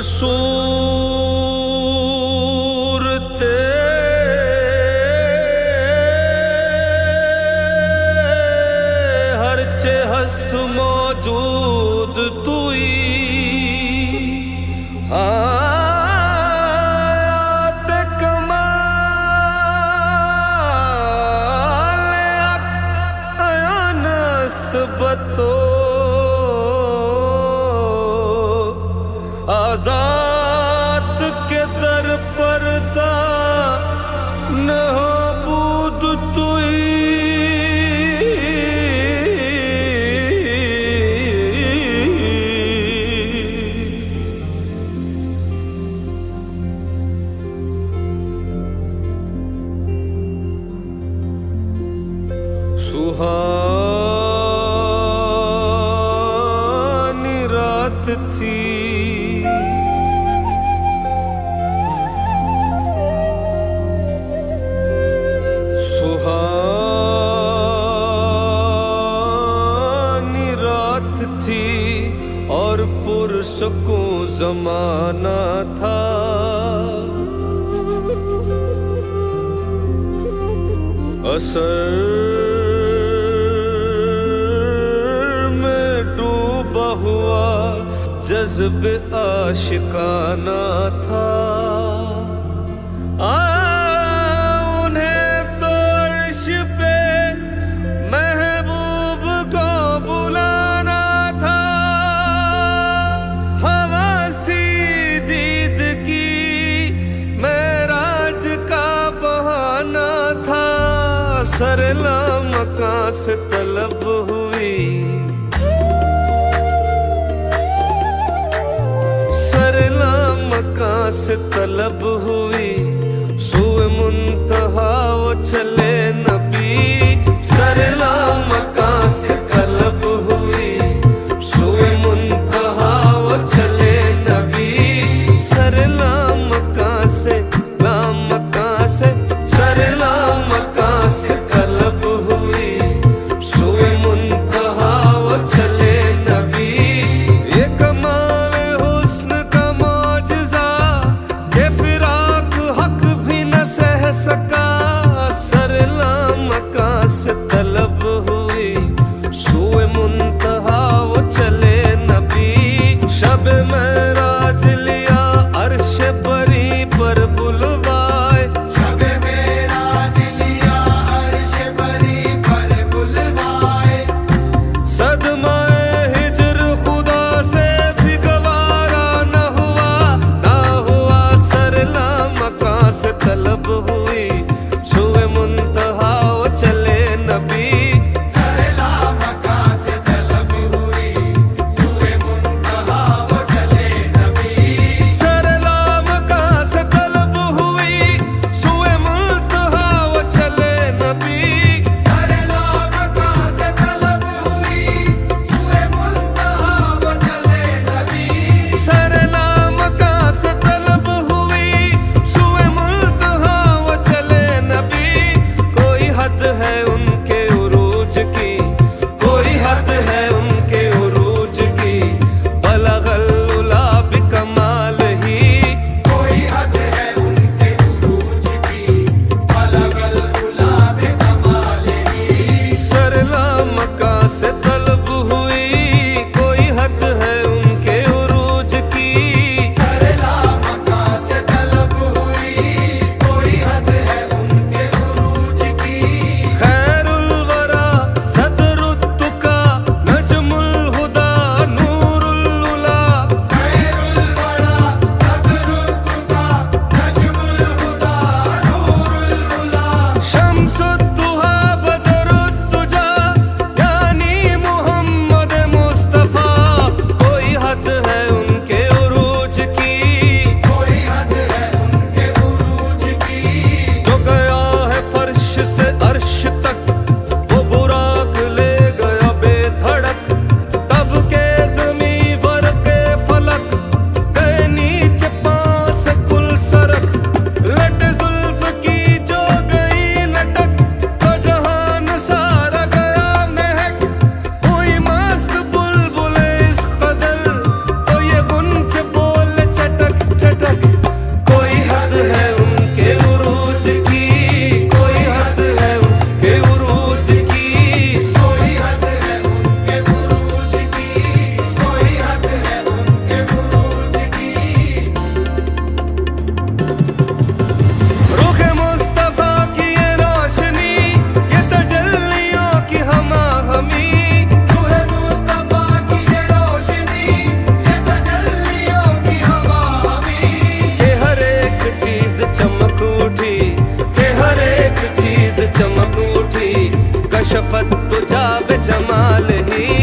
सूरते हर चे हस्त मौजूद तुई बतो आजाद के दर पर्दा न हो बूद तुई सुहानी रात थी सुहानी रात थी और पुरसकूं जमाना था। असर में डूबा हुआ जज्बे आशिकाना था। उन्हें तो अर्श पे महबूब को बुलाना था। हवस थी दीद की मेराज का बहाना था। सरला मकां से तलब हुई, सरला मकां से तलब हुई, सुए मुंतहा वो चले नबी। सरला मकां से तलब हुई, सुए मुंतहा वो चले नबी। सरला मकां से सरला मकां से तलब हुई, सुए मुंतहा वो चले नबी। ये कमाल हुस्न का मौजज़ा, ये फिराक जमाल ही